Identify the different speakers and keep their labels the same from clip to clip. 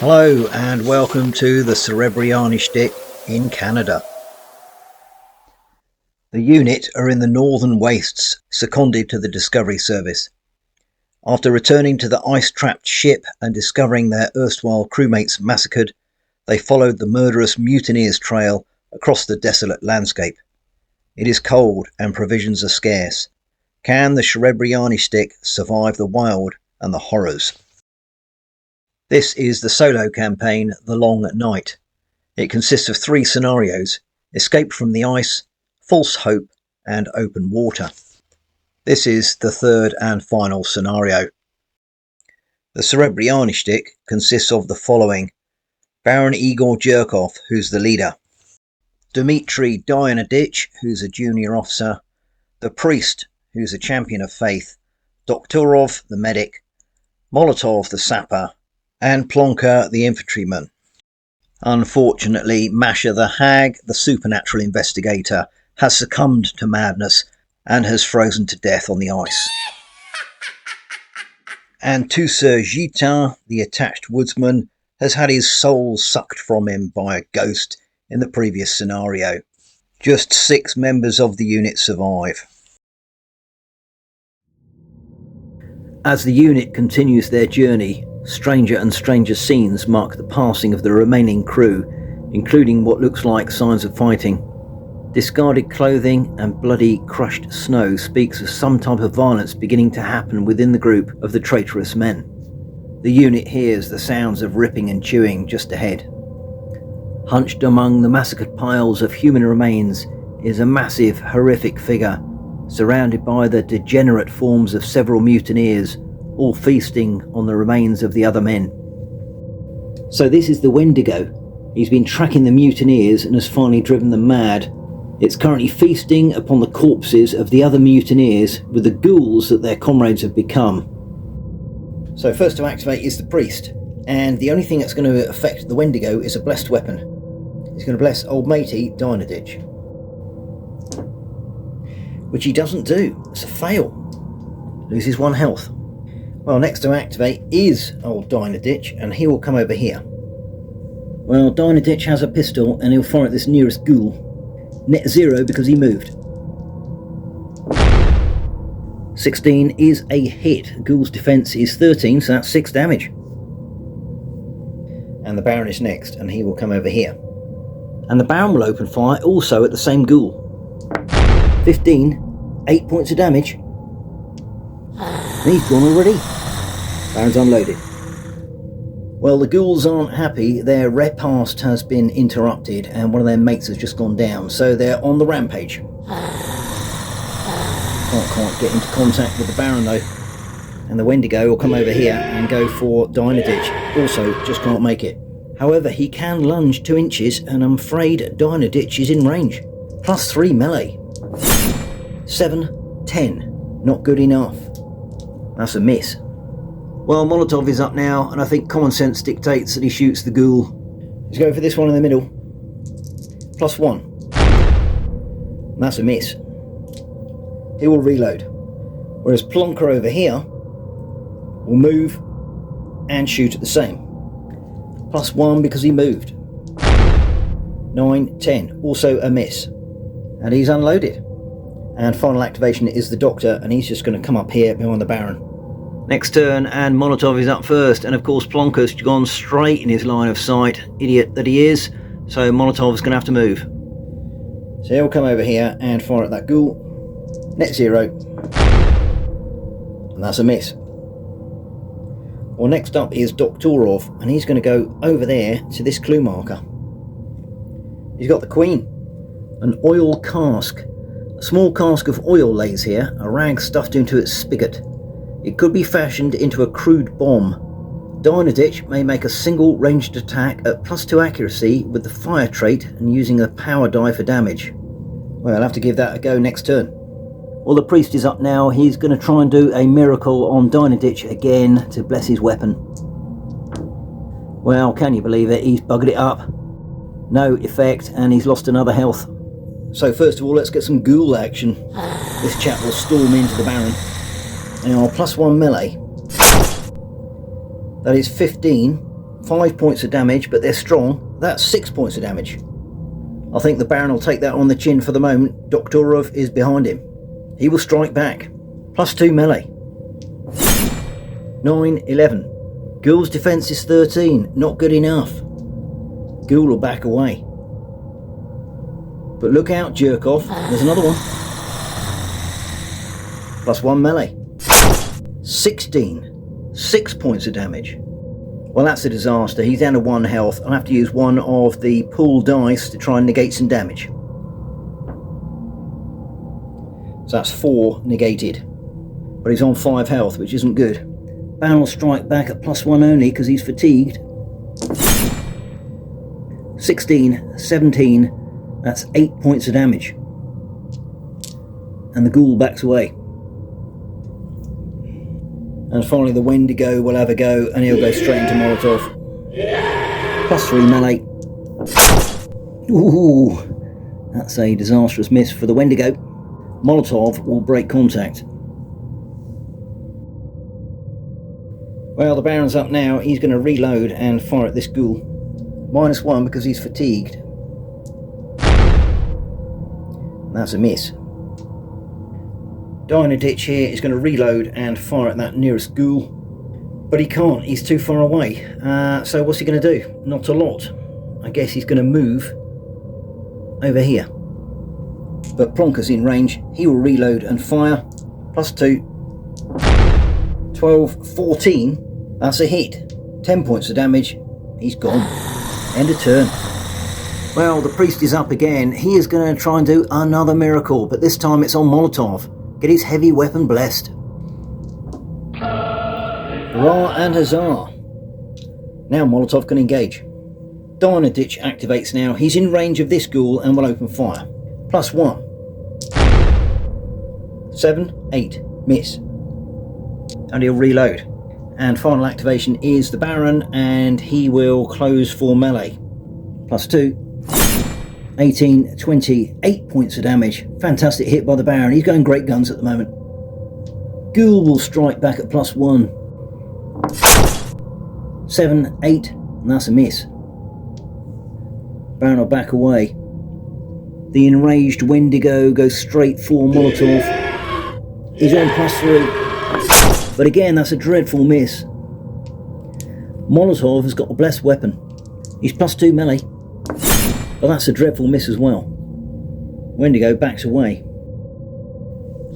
Speaker 1: Hello and welcome to the Serebryanyy Shtyk in Canada. The unit are in the northern wastes, seconded to the Discovery Service. After returning to the ice-trapped ship and discovering their erstwhile crewmates massacred, they followed the murderous mutineers trail across the desolate landscape. It is cold and provisions are scarce. Can the Serebryanyy Shtyk survive the wild and the horrors? This is the solo campaign, The Long Night. It consists of 3 scenarios: escape from the ice, false hope, and open water. This is the 3rd and final scenario. The Serebryanyy Shtyk consists of the following: Baron Igor Jerkov, who's the leader; Dmitry Dynadich, who's a junior officer; the priest, who's a champion of faith; Doktorov, the medic; Molotov, the sapper; and Plonker, the infantryman. Unfortunately, Masha the hag, the supernatural investigator, has succumbed to madness and has frozen to death on the ice. And Toussaint Gitin, the attached woodsman, has had his soul sucked from him by a ghost in the previous scenario. Just 6 members of the unit survive. As the unit continues their journey, stranger and stranger scenes mark the passing of the remaining crew, including what looks like signs of fighting. Discarded clothing and bloody crushed snow speaks of some type of violence beginning to happen within the group of the traitorous men. The unit hears the sounds of ripping and chewing just ahead. Hunched among the massacred piles of human remains is a massive, horrific figure, surrounded by the degenerate forms of several mutineers, all feasting on the remains of the other men. So this is the Wendigo. He's been tracking the mutineers and has finally driven them mad. It's currently feasting upon the corpses of the other mutineers with the ghouls that their comrades have become. So first to activate is the priest, and the only thing that's going to affect the Wendigo is a blessed weapon. He's going to bless old matey Dynadich, which he doesn't do. It's a fail. Loses 1 health. Well, next to activate is old Dynadich, and he will come over here. Well, Dynadich has a pistol and he'll fire at this nearest ghoul. Net 0 because he moved. 16 is a hit. Ghoul's defense is 13, so that's 6 damage. And the Baron is next, and he will come over here. And the Baron will open fire also at the same ghoul. 15, 8 points of damage. And he's gone already. Baron's unloaded. Well, the ghouls aren't happy. Their repast has been interrupted and one of their mates has just gone down, so they're on the rampage. Can't quite get into contact with the Baron though. And the Wendigo will come over here and go for Dynadich. Also, just can't make it. However, he can lunge 2 inches, and I'm afraid Dynadich is in range. +3 melee. 7, 10. Not good enough. That's a miss. Well, Molotov is up now, and I think common sense dictates that he shoots the ghoul. He's going for this one in the middle. +1. And that's a miss. He will reload. Whereas Plonker over here will move and shoot at the same. +1 because he moved. 9, 10. Also a miss. And he's unloaded. And final activation is the Doctor, and he's just going to come up here behind the Baron. Next turn, and Molotov is up first, and of course Plonker's gone straight in his line of sight, idiot that he is, so Molotov's going to have to move. So he'll come over here and fire at that ghoul. Net 0. And that's a miss. Well, next up is Doktorov, and he's going to go over there to this clue marker. He's got the Queen. An oil cask. A small cask of oil lays here, a rag stuffed into its spigot. It could be fashioned into a crude bomb. Dynadich may make a single ranged attack at +2 accuracy with the fire trait and using a power die for damage. Well, I'll have to give that a go next turn. Well, the priest is up now. He's going to try and do a miracle on Dynadich again to bless his weapon. Well, can you believe it? He's buggered it up. No effect, and he's lost another health. So first of all, let's get some ghoul action. This chap will storm into the Baron. Now, +1 melee. That is 15, 5 points of damage, but they're strong. That's 6 points of damage. I think the Baron will take that on the chin for the moment. Doktorov is behind him. He will strike back. +2 melee. 9, 11. Ghoul's defense is 13. Not good enough. Ghoul will back away. But look out, Jerkov. There's another one. +1 melee. 16. 6 points of damage. Well, that's a disaster. He's down to 1 health. I'll have to use one of the pool dice to try and negate some damage. So that's 4 negated. But he's on 5 health, which isn't good. Baron will strike back at +1 only because he's fatigued. 16, 17. That's 8 points of damage. And the Ghoul backs away. And finally the Wendigo will have a go, and he'll go straight into Molotov. +3 melee. Ooh, that's a disastrous miss for the Wendigo. Molotov will break contact. Well, the Baron's up now. He's going to reload and fire at this Ghoul. -1 because he's fatigued. That's a miss. Dynaditch here is going to reload and fire at that nearest Ghoul, but he can't, he's too far away. So what's he going to do? Not a lot. I guess he's going to move over here. But Plonker's in range. He will reload and fire. +2. 12, 14. That's a hit. 10 points of damage. He's gone. End of turn. Well, the priest is up again. He is going to try and do another miracle, but this time it's on Molotov. Get his heavy weapon blessed. Hurrah and huzzah. Now Molotov can engage. Dynaditch activates now. He's in range of this Ghoul and will open fire. +1. 7, 8. Miss. And he'll reload. And final activation is the Baron, and he will close for melee. +2. 18, 20, 8 points of damage. Fantastic hit by the Baron. He's going great guns at the moment. Ghoul will strike back at +1. 7, 8, and that's a miss. Baron will back away. The enraged Wendigo goes straight for Molotov. He's on +3. But again, that's a dreadful miss. Molotov has got a blessed weapon. He's +2 melee. But that's a dreadful miss as well. Wendigo backs away.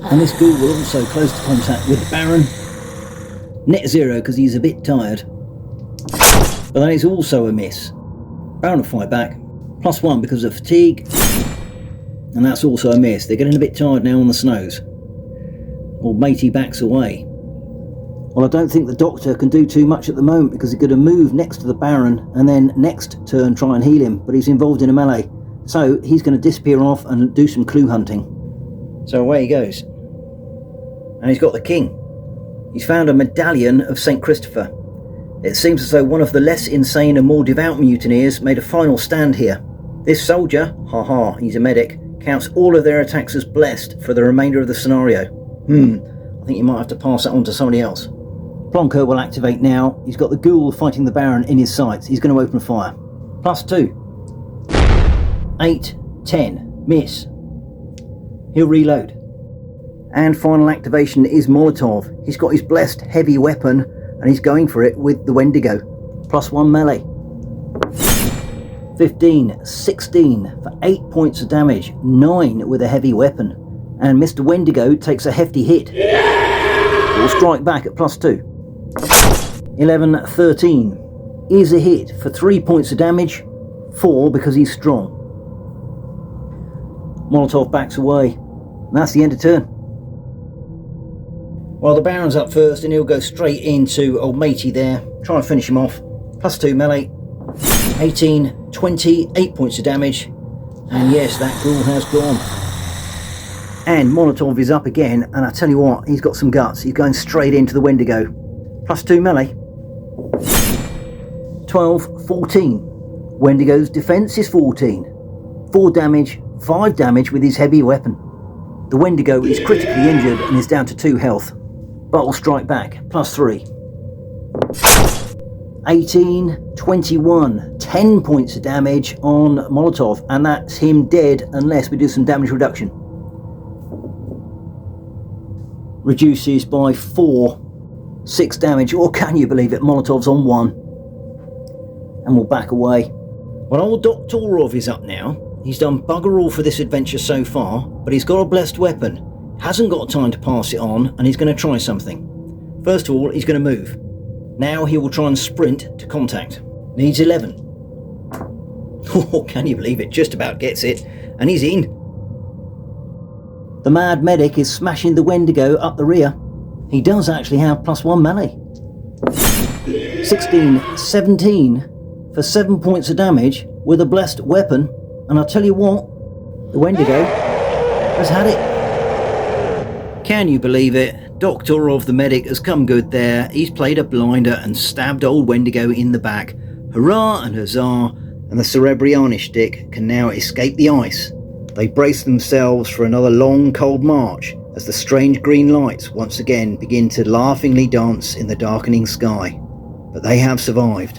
Speaker 1: And this Ghoul will also close to contact with the Baron. Net 0 because he's a bit tired. But that is also a miss. Baron will fight back. +1 because of fatigue. And that's also a miss. They're getting a bit tired now on the snows. Old matey backs away. Well, I don't think the Doctor can do too much at the moment because he's going to move next to the Baron and then next turn try and heal him, but he's involved in a melee. So he's going to disappear off and do some clue hunting. So away he goes. And he's got the King. He's found a medallion of St. Christopher. It seems as though one of the less insane and more devout mutineers made a final stand here. This soldier, haha, he's a medic, counts all of their attacks as blessed for the remainder of the scenario. I think you might have to pass that on to somebody else. Plonker will activate now. He's got the Ghoul fighting the Baron in his sights. He's going to open fire. +2. 8, 10. Miss. He'll reload. And final activation is Molotov. He's got his blessed heavy weapon and he's going for it with the Wendigo. +1 melee. 15, 16 for 8 points of damage. 9 with a heavy weapon. And Mr. Wendigo takes a hefty hit. Will strike back at +2. 11, 13 is a hit for 3 points of damage, 4 because he's strong. Molotov backs away, and that's the end of turn. Well, the Baron's up first, and he'll go straight into old matey there, try and finish him off. +2 melee, 18, 20, 8 points of damage, and yes, that Ghoul has gone. And Molotov is up again, and I tell you what, he's got some guts. He's going straight into the Wendigo. +2 melee. 12, 14. Wendigo's defense is 14. 4 damage, 5 damage with his heavy weapon. The Wendigo is critically injured and is down to 2 health, but will strike back. +3.
Speaker 2: 18, 21, 10 points of damage on Molotov, and that's him dead unless we do some damage reduction. Reduces by 4, 6 damage, or can you believe it, Molotov's on 1. And we'll back away. Well, old Dr. Orov is up now. He's done bugger all for this adventure so far, but he's got a blessed weapon. Hasn't got time to pass it on, and he's going to try something. First of all, he's going to move. Now he will try and sprint to contact. Needs 11. Oh, can you believe it? Just about gets it. And he's in. The mad medic is smashing the Wendigo up the rear. He does actually have +1 melee. 16, 17 for 7 points of damage with a blessed weapon. And I'll tell you what, the Wendigo has had it. Can you believe it? Dr. Orov the medic has come good there. He's played a blinder and stabbed old Wendigo in the back. Hurrah and huzzah, and the Serebryanyy Shtyk can now escape the ice. They brace themselves for another long cold march as the strange green lights once again begin to laughingly dance in the darkening sky. But they have survived.